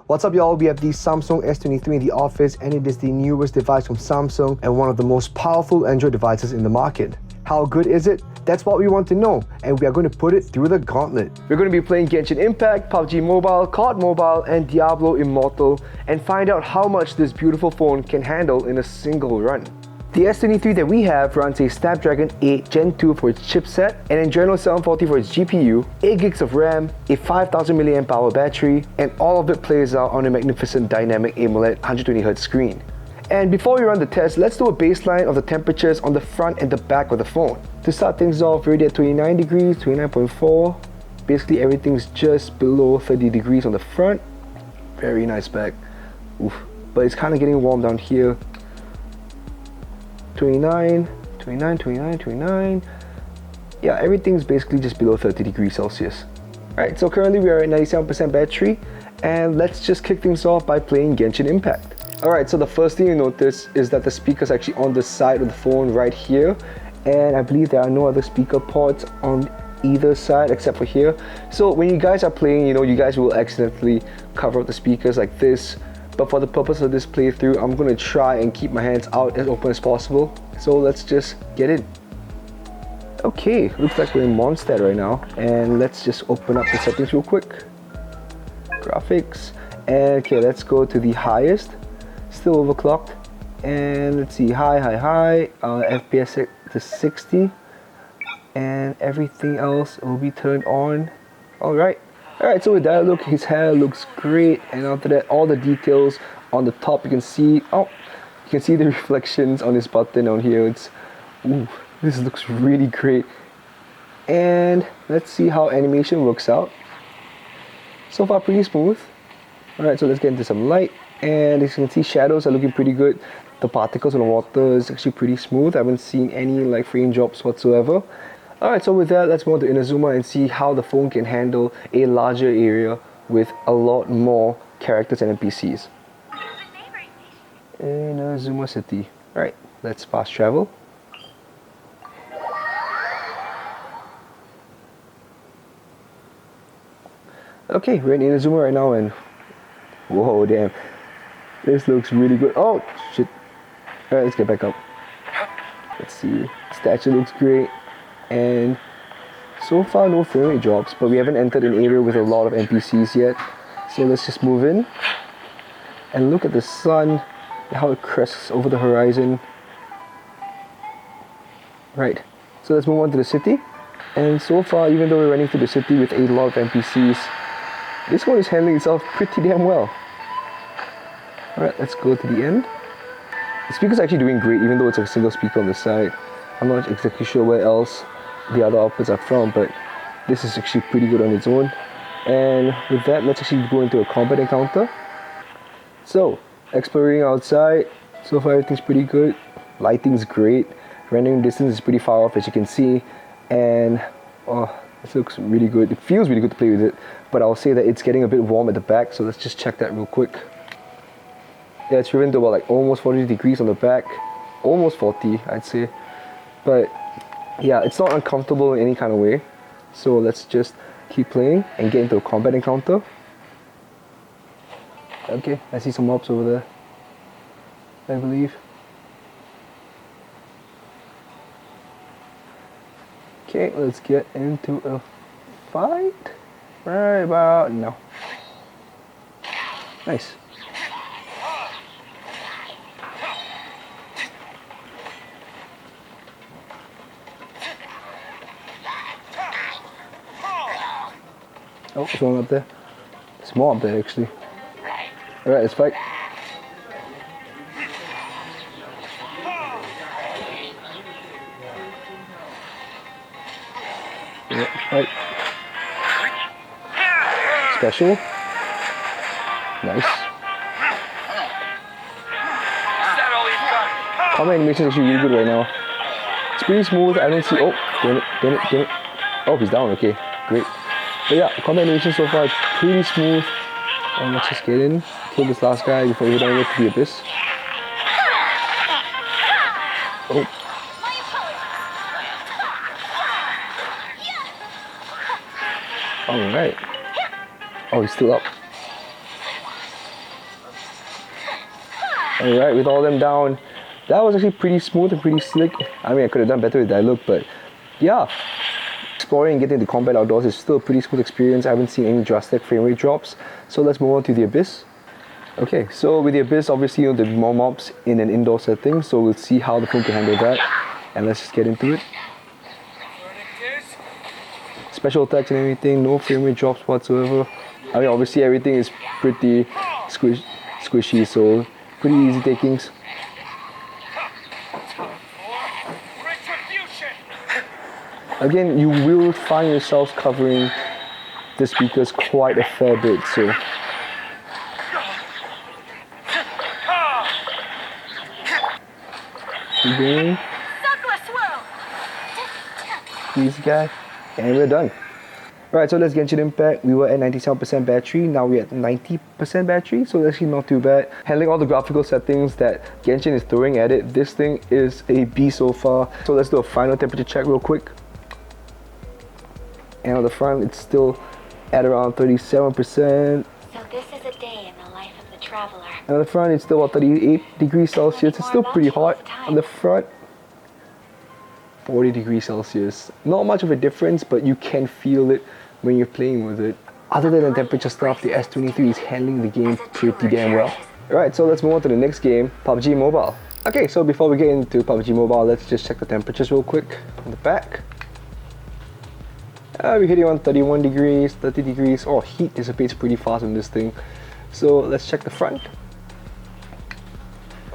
What's up, y'all? We have the Samsung S23 in the office, and it is the newest device from Samsung and one of the most powerful Android devices in the market. How good is it? That's what we want to know, and we are going to put it through the gauntlet. We're going to be playing Genshin Impact, PUBG Mobile, COD Mobile, and Diablo Immortal, and find out how much this beautiful phone can handle in a single run. The S23 that we have runs a Snapdragon 8 Gen 2 for its chipset, an Adreno 740 for its GPU, 8 gigs of RAM, a 5000 mAh battery, and all of it plays out on a magnificent dynamic AMOLED 120Hz screen. And before we run the test, let's do a baseline of the temperatures on the front and the back of the phone. To start things off, we're already at 29 degrees, 29.4. Basically everything's just below 30 degrees on the front. Very nice back. Oof. But it's kind of getting warm down here. 29, 29, 29, 29. Yeah, everything's basically just below 30 degrees Celsius. Alright, so currently we are at 97% battery, and let's just kick things off by playing Genshin Impact. Alright, so the first thing you notice is that the speaker's actually on the side of the phone right here, and I believe there are no other speaker ports on either side except for here. So when you guys are playing, you guys will accidentally cover up the speakers like this. But for the purpose of this playthrough, I'm going to try and keep my hands out as open as possible. So let's just get in. Okay, looks like we're in Mondstadt right now. And let's just open up the settings real quick. Graphics. And okay, let's go to the highest. Still overclocked. And let's see, high. FPS set to 60. And everything else will be turned on. Alright. Alright, so with that look, his hair looks great, and after that, all the details on the top you can see, the reflections on his button on here. This looks really great. And let's see how animation works out. So far pretty smooth. Alright, so let's get into some light, and as you can see, shadows are looking pretty good. The particles on the water is actually pretty smooth. I haven't seen any frame drops whatsoever. Alright, so with that, let's move on to Inazuma and see how the phone can handle a larger area with a lot more characters and NPCs. Inazuma City. Alright, let's fast travel. Okay, we're in Inazuma right now, and whoa, damn. This looks really good. Oh, shit. Alright, let's get back up. Let's see. Statue looks great. And so far no frame rate drops, but we haven't entered an area with a lot of NPCs yet. So let's just move in and look at the sun, how it crests over the horizon. Right, so let's move on to the city. And so far, even though we're running through the city with a lot of NPCs, this one is handling itself pretty damn well. Alright, let's go to the end. The speaker's actually doing great, even though it's a single speaker on the side. I'm not exactly sure where else the other outputs are from, but this is actually pretty good on its own. And with that, let's actually go into a combat encounter. So, exploring outside, so far everything's pretty good. Lighting's great. Rendering distance is pretty far off, as you can see. And this looks really good. It feels really good to play with it, but I'll say that it's getting a bit warm at the back, so let's just check that real quick. Yeah, it's driven to about almost 40 degrees on the back. Almost 40, I'd say. But yeah, it's not uncomfortable in any kind of way. So let's just keep playing and get into a combat encounter. Okay, I see some mobs over there, I believe. Okay, let's get into a fight right about now. Nice. Oh, there's one up there. There's more up there actually. Alright, let's fight. Yeah, fight. Special. Nice. Combat animation is actually really good right now. It's pretty smooth. I don't see. Oh, damn it. Oh, he's down. Okay, great. But yeah, combat animation so far is pretty smooth. And let's just get in, kill this last guy before we go to the abyss. Oh. Alright. Oh, he's still up. Alright, with all them down, that was actually pretty smooth and pretty slick. I mean, I could have done better with that look, but yeah. Exploring and getting into combat outdoors is still a pretty smooth experience. I haven't seen any drastic frame rate drops. So let's move on to the Abyss. Okay, so with the Abyss, obviously, there'll be more mobs in an indoor setting, so we'll see how the phone can handle that. And let's just get into it. Special attacks and everything, no frame rate drops whatsoever. I mean, obviously everything is pretty squishy, so pretty easy takings. Again, you will find yourself covering the speakers quite a fair bit, so. Again. This guy, and we're done. Alright, so let's Genshin Impact. We were at 97% battery, now we're at 90% battery, so that's actually not too bad. Handling all the graphical settings that Genshin is throwing at it, this thing is a beast so far. So let's do a final temperature check real quick. And on the front, it's still at around 37%. So this is a day in the life of the traveler. And on the front, it's still about 38 degrees Celsius. It's still pretty hot. On the front, 40 degrees Celsius. Not much of a difference, but you can feel it when you're playing with it. Other than the temperature stuff, the S23 is handling the game pretty damn well. Alright, so let's move on to the next game, PUBG Mobile. Okay, so before we get into PUBG Mobile, let's just check the temperatures real quick on the back. We're hitting on 31 degrees, 30 degrees. Oh, heat dissipates pretty fast in this thing. So let's check the front.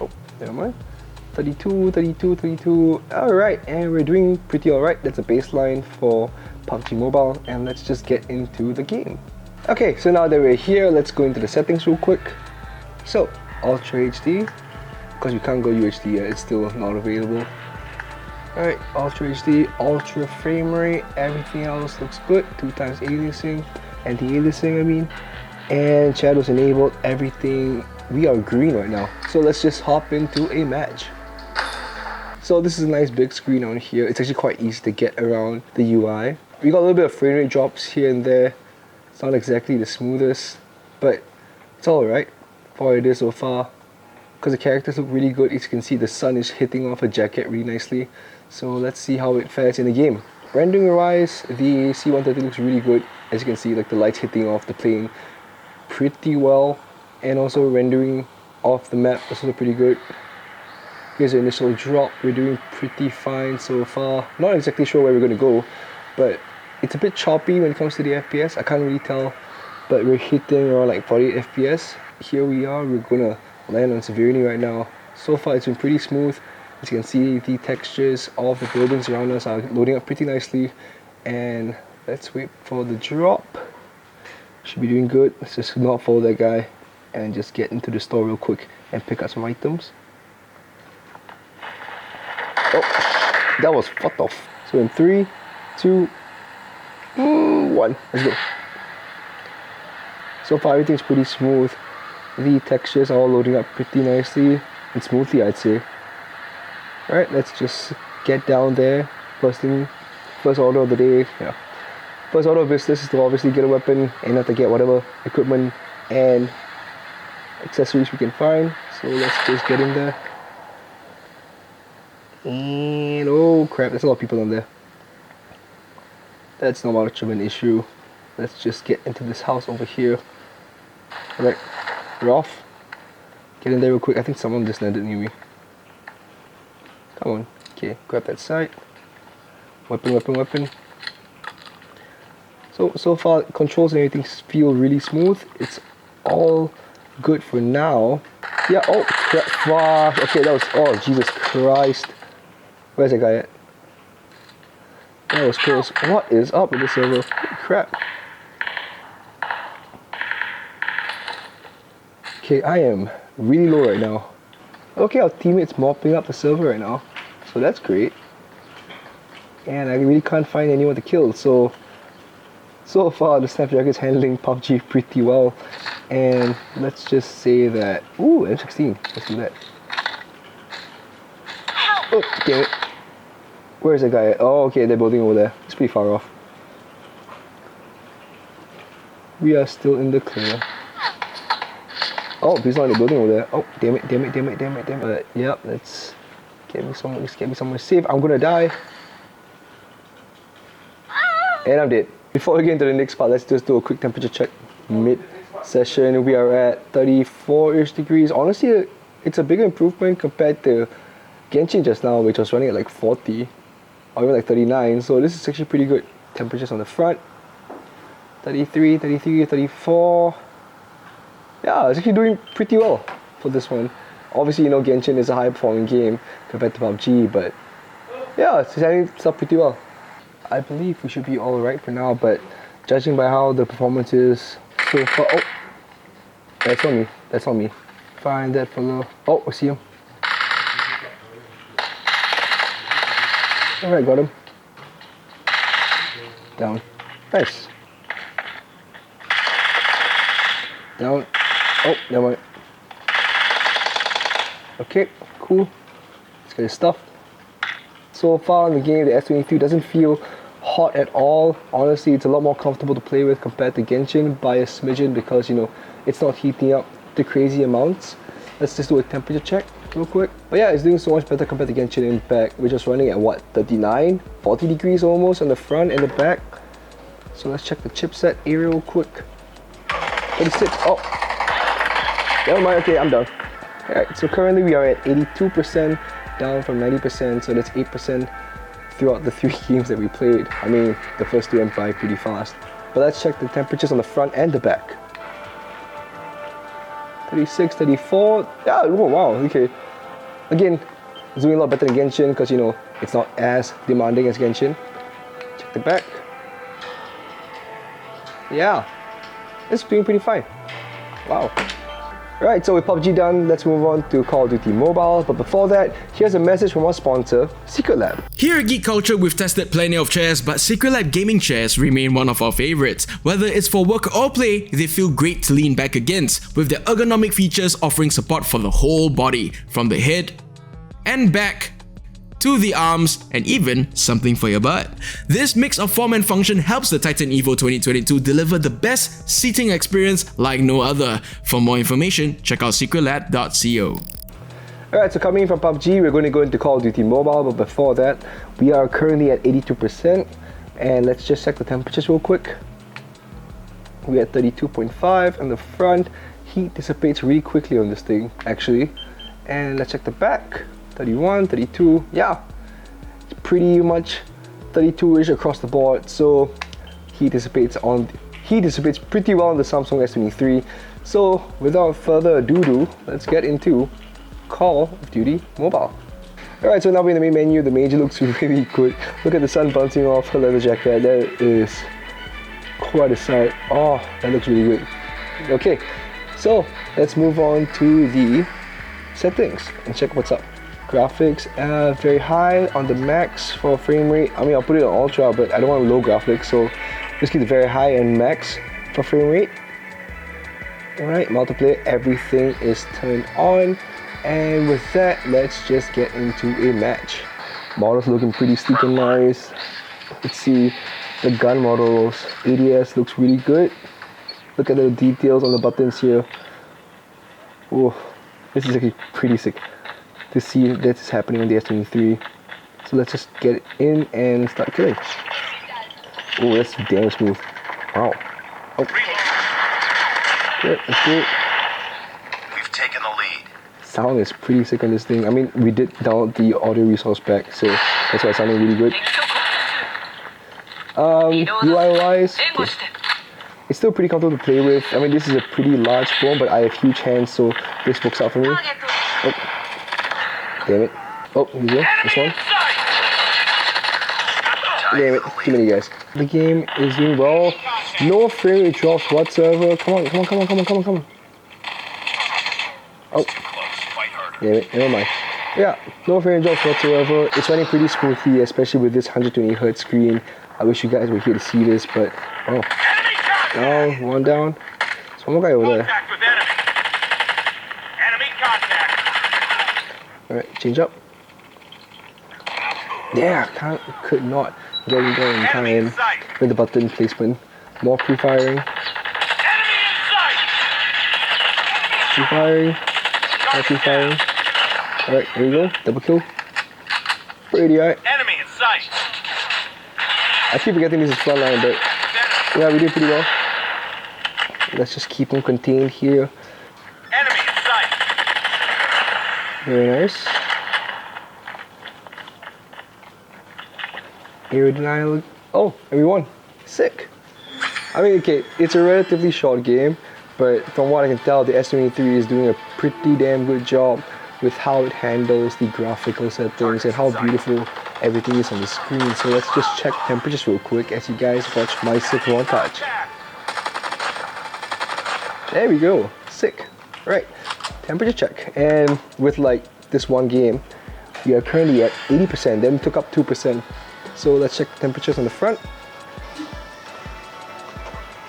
Oh, never mind. 32, 32, 32. Alright, and we're doing pretty alright. That's a baseline for PUBG Mobile. And let's just get into the game. Okay, so now that we're here, let's go into the settings real quick. So, Ultra HD. Because we can't go UHD yet, it's still not available. Alright, Ultra HD, Ultra frame rate, everything else looks good. 2x aliasing, anti-aliasing I mean. And shadows enabled, everything. We are green right now. So let's just hop into a match. So this is a nice big screen on here. It's actually quite easy to get around the UI. We got a little bit of frame rate drops here and there. It's not exactly the smoothest, but it's alright for what it is so far. Because the characters look really good. As you can see, the sun is hitting off a jacket really nicely. So let's see how it fares in the game. Rendering wise, the C130 looks really good. As you can see, like the lights hitting off the plane pretty well. And also rendering off the map is also pretty good. Here's the initial drop. We're doing pretty fine so far. Not exactly sure where we're going to go, but it's a bit choppy when it comes to the FPS. I can't really tell, but we're hitting around like 48 FPS. Here we are. We're going to land on Severity right now. So far it's been pretty smooth. As you can see, the textures of the buildings around us are loading up pretty nicely. And let's wait for the drop. Should be doing good. Let's just not follow that guy and just get into the store real quick and pick up some items. Oh, that was fucked off. So in 3, 2, 1, let's go. So far everything's pretty smooth. The textures are all loading up pretty nicely and smoothly, I'd say. Alright, let's just get down there. First order of the day. Yeah. First order of business is to obviously get a weapon and have to get whatever equipment and accessories we can find. So let's just get in there. And oh crap, there's a lot of people in there. That's not much of an issue. Let's just get into this house over here. Alright, we're off. Get in there real quick. I think someone just landed near me. Come on. Okay, grab that side. Weapon, weapon, weapon. So far, controls and everything feel really smooth. It's all good for now. Yeah, oh crap. Wow. Okay, that was, oh Jesus Christ. Where's that guy at? That was close. What is up with this server? Holy crap. Okay, I am really low right now. Okay, our teammate's mopping up the server right now. So that's great. And I really can't find anyone to kill. So far the Snapdragon is handling PUBG pretty well. And let's just say that... Ooh, M16. Let's do that. Oh, damn it. Where's the guy at? Oh, okay, they're building over there. It's pretty far off. We are still in the clear. Oh, he's not in the building over there. Oh, damn it, damn it, damn it, damn it, damn it. Yep, let's get me somewhere safe. I'm gonna die. And I'm dead. Before we get into the next part, let's just do a quick temperature check. Mid-session, we are at 34-ish degrees. Honestly, it's a bigger improvement compared to Genshin just now, which was running at like 40 or even like 39. So this is actually pretty good. Temperatures on the front, 33, 33, 34. Yeah, it's actually doing pretty well for this one. Obviously, you know, Genshin is a high-performing game compared to PUBG, but yeah, it's handling stuff pretty well. I believe we should be alright for now, but judging by how the performance is so far... Oh! That's on me. That's on me. Find that fellow. Oh, I see him. Alright, got him. Down. Nice. Down. Oh, never mind. Okay, cool. Let's get his stuff. So far in the game, the S23 doesn't feel hot at all. Honestly, it's a lot more comfortable to play with compared to Genshin by a smidgen because, you know, it's not heating up to crazy amounts. Let's just do a temperature check real quick. But yeah, it's doing so much better compared to Genshin Impact, which is running at what, 39, 40 degrees almost on the front and the back. So let's check the chipset area real quick. 36. Oh, never mind. Okay, I'm done. Alright, so currently we are at 82%, down from 90%, so that's 8% throughout the 3 games that we played. I mean, the first 2 went by pretty fast. But let's check the temperatures on the front and the back. 36, 34. Yeah, oh wow, okay. Again, it's doing a lot better than Genshin because, you know, it's not as demanding as Genshin. Check the back. Yeah, it's doing pretty fine. Wow. Right, so with PUBG done, let's move on to Call of Duty Mobile. But before that, here's a message from our sponsor, Secret Lab. Here at Geek Culture, we've tested plenty of chairs, but Secret Lab gaming chairs remain one of our favorites. Whether it's for work or play, they feel great to lean back against, with their ergonomic features offering support for the whole body, from the head and back to the arms, and even something for your butt. This mix of form and function helps the Titan Evo 2022 deliver the best seating experience like no other. For more information, check out secretlab.co. Alright, so coming in from PUBG, we're going to go into Call of Duty Mobile, but before that, we are currently at 82%, and let's just check the temperatures real quick. We're at 32.5 on the front. Heat dissipates really quickly on this thing, actually. And let's check the back. 31, 32, yeah, it's pretty much 32-ish across the board. So heat dissipates pretty well on the Samsung S23. So without further ado, let's get into Call of Duty Mobile. Alright, so now we're in the main menu. The Major looks really good. Look at the sun bouncing off her leather jacket. That is quite a sight. Oh, that looks really good. Okay, so let's move on to the settings and check what's up. Graphics very high on the max for frame rate. I mean, I'll put it on ultra, but I don't want low graphics, so just keep it very high and max for frame rate. Alright, multiplayer, everything is turned on, and with that, let's just get into a match. Models looking pretty sleek and nice. Let's see the gun models. ADS looks really good. Look at the details on the buttons here. Oh, this is actually pretty sick to see that is happening on the S23. So let's just get in and start killing. Oh, that's damn smooth. Wow. Oh. Yeah, that's good. We've taken the lead. Sound is pretty sick on this thing. I mean, we did download the audio resource pack, so that's why it's sounding really good. UI wise, it's still pretty comfortable to play with. I mean, this is a pretty large phone, but I have huge hands, so this works out for me. Oh. Damn it. Oh, here we go. This one. Damn it. Too many guys. The game is doing well. No frame rate drops whatsoever. Come on, come on, come on, come on, come on, come on. Oh. Damn it. Never mind. Yeah, no frame rate drops whatsoever. It's running pretty smoothly, especially with this 120Hz screen. I wish you guys were here to see this, but oh. Down, one down. There's one more guy over there. Alright, change up. Yeah, could not get in there in time with the button placement. More pre-firing. Actually firing. Actually firing. Alright, here we go. Double kill. Pretty alright. Enemy in sight. I keep forgetting this is frontline, but yeah, we did pretty well. Let's just keep them contained here. Enemy in sight. Very nice. Aero denial. Oh, and we won. Sick. I mean, okay, it's a relatively short game, but from what I can tell, the S23 is doing a pretty damn good job with how it handles the graphical settings and how beautiful everything is on the screen. So let's just check temperatures real quick as you guys watch my sick montage. There we go. Sick. Right. Temperature check. And with like this one game, we are currently at 80%. Then we took up 2%. So let's check the temperatures on the front.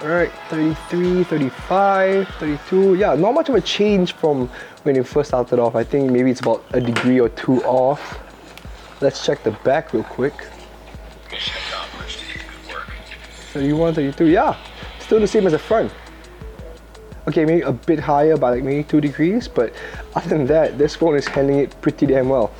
Alright, 33, 35, 32. Yeah, not much of a change from when you first started off. I think maybe it's about a degree or two off. Let's check the back real quick. Mission accomplished. Good work. 31, 32. Yeah, still the same as the front. Okay, maybe a bit higher by like maybe 2 degrees, but other than that, this phone is handling it pretty damn well.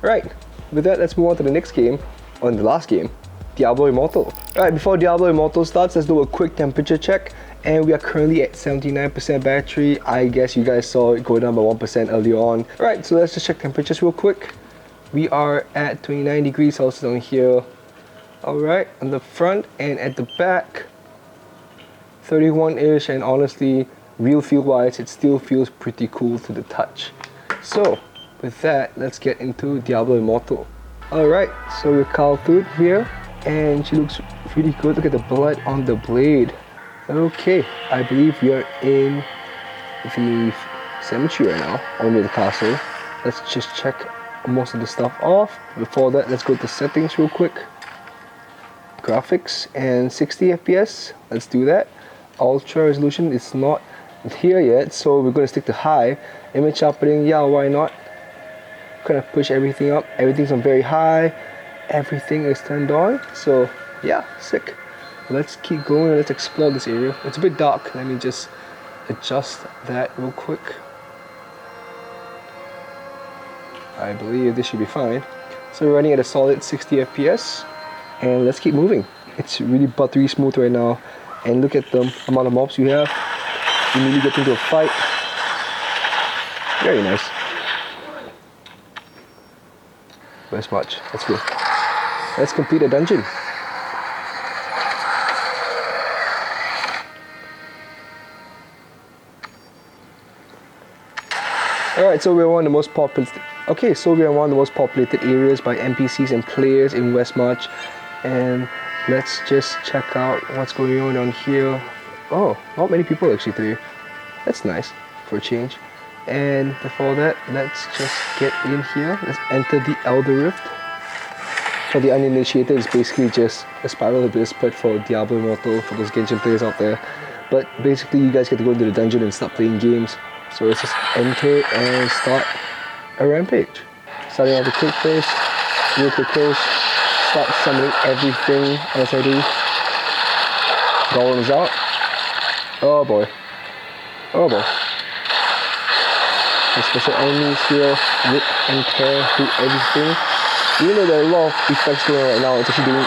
Alright, with that, let's move on to the next game, on the last game, Diablo Immortal. Alright, before Diablo Immortal starts, let's do a quick temperature check. And we are currently at 79% battery. I guess you guys saw it go down by 1% earlier on. Alright, so let's just check temperatures real quick. We are at 29 degrees Celsius on here. Alright, on the front and at the back, 31-ish, and honestly, real feel-wise, it still feels pretty cool to the touch. So, with that, let's get into Diablo Immortal. Alright, so we're Carl Tooth here, and she looks really good. Look at the blood on the blade. Okay, I believe we are in the cemetery right now, or near the castle. Let's just check most of the stuff off. Before that, let's go to settings real quick. Graphics and 60 FPS. Let's do that. Ultra resolution is not here yet, so we're going to stick to high. Image sharpening, yeah, why not? Kind of push everything up. Everything's on very high. Everything is turned on. So yeah, sick. Let's keep going and let's explore this area. It's a bit dark. Let me just adjust that real quick. I believe this should be fine. So we're running at a solid 60 FPS. And let's keep moving. It's really buttery smooth right now. And look at the amount of mobs we have. We immediately get into a fight. Very nice. Where's much? Let's go. Let's complete a dungeon. Alright, so we're one of the most populated. Okay, so we are one of the most populated areas by NPCs and players in Westmarch. And let's just check out what's going on here. Oh, not many people actually today. That's nice for a change. And before that, let's just get in here. Let's enter the Elder Rift. For the uninitiated, it's basically just a Spiral Abyss, but for Diablo Immortal, for those Genshin players out there. But basically, you guys get to go into the dungeon and start playing games. So let's just enter and start a rampage. Starting off with quick pace, real quick pace. Start summoning everything as I do. Golem's out. Oh boy. Oh boy. The special enemies here, rip and tear through everything. Even though there are a lot of effects going on right now, it's actually doing.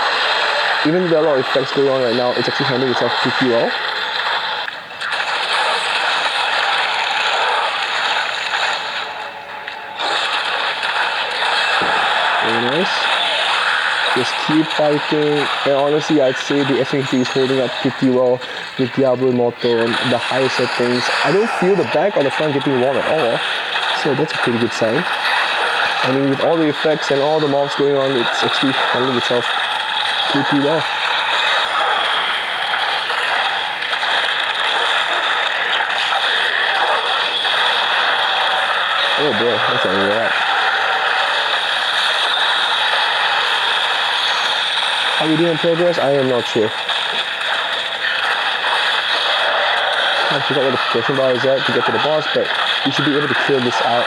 Even though there are a lot of effects going on right now, it's actually handling itself pretty well. Very nice. Just keep fighting, and honestly I'd say the S23 is holding up pretty well with Diablo Immortal and the high settings. I don't feel the back or the front getting warm at all, so that's a pretty good sign. I mean, with all the effects and all the mobs going on, it's actually handling itself pretty well. Oh boy, that's a lot. Are we doing progress? I am not sure. I forgot where the progression bar is at to get to the boss, but we should be able to clear this out.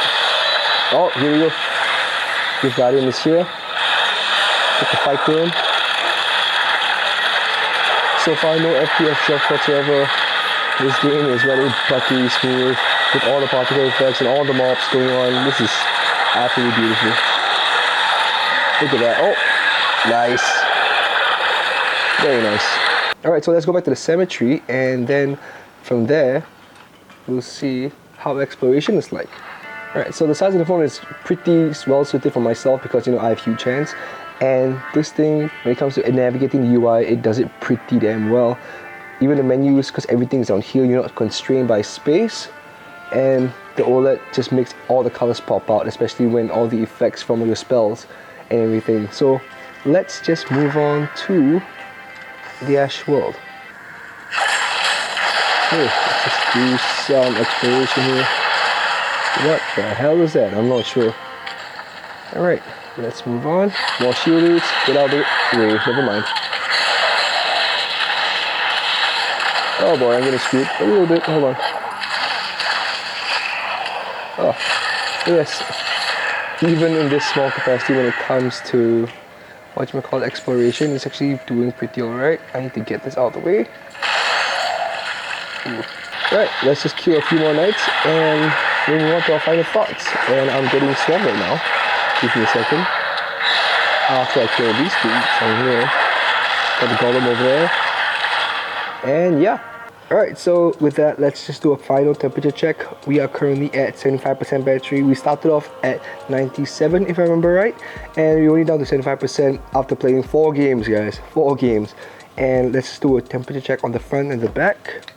Oh, here we go. This Guardian is here. Get the fight to him. So far, no FPS drop whatsoever. This game is running buttery smooth. with all the particle effects and all the mobs going on. This is absolutely beautiful. Look at that. Oh, nice. Very nice. Alright, so let's go back to the cemetery, and then from there, we'll see how exploration is like. Alright, so the size of the phone is pretty well suited for myself because, you know, I have huge hands. And this thing, when it comes to navigating the UI, it does it pretty damn well. Even the menus, because everything is down here, you're not constrained by space. And the OLED just makes all the colors pop out, especially when all the effects from your spells and everything. So let's just move on to the Ash world. Okay, let's just do some exploration here. What the hell is that? I'm not sure. Alright, let's move on. More shielders, get out of the way, never mind. Oh boy, I'm getting screwed a little bit, hold on. Oh, yes. Even in this small capacity when it comes to exploration, it's actually doing pretty alright. I need to get this out of the way. Right, let's just kill a few more knights and we'll move on to our final thoughts. And I'm getting swarmed right now. Give me a second. After I kill these two, I'm here. Got the golem over there. And yeah. Alright, so with that, let's just do a final temperature check. We are currently at 75% battery. We started off at 97 if I remember right. And we're only down to 75% after playing 4 games, guys. 4 games. And let's just do a temperature check on the front and the back.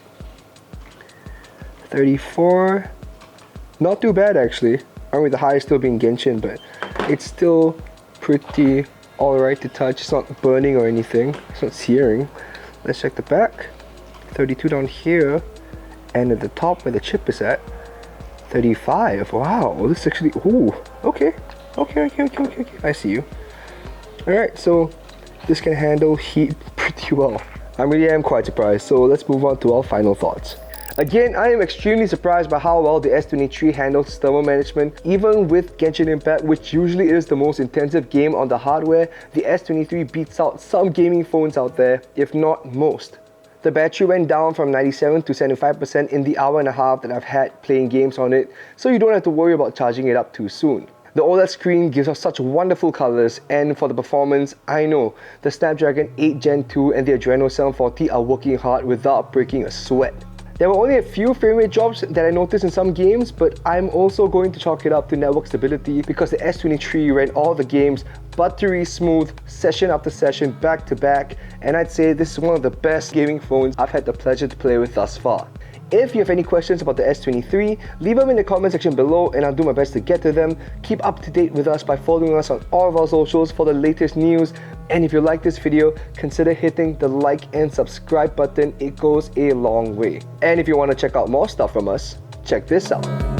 34. Not too bad actually. I mean, the highest still being Genshin, but it's still pretty alright to touch. It's not burning or anything. It's not searing. Let's check the back. 32 down here, and at the top where the chip is at, 35. Wow, this is actually, ooh, okay. I see you. Alright, so this can handle heat pretty well. I really am quite surprised. So let's move on to our final thoughts. Again, I am extremely surprised by how well the S23 handles thermal management. Even with Genshin Impact, which usually is the most intensive game on the hardware, the S23 beats out some gaming phones out there, if not most. The battery went down from 97 to 75% in the hour and a half that I've had playing games on it, so you don't have to worry about charging it up too soon. The OLED screen gives us such wonderful colors, and for the performance, I know the Snapdragon 8 Gen 2 and the Adreno 740 are working hard without breaking a sweat. There were only a few frame rate drops that I noticed in some games, but I'm also going to chalk it up to network stability because the S23 ran all the games buttery smooth, session after session, back to back, and I'd say this is one of the best gaming phones I've had the pleasure to play with thus far. If you have any questions about the S23, leave them in the comment section below and I'll do my best to get to them. Keep up to date with us by following us on all of our socials for the latest news. And if you like this video, consider hitting the like and subscribe button. It goes a long way. And if you want to check out more stuff from us, check this out.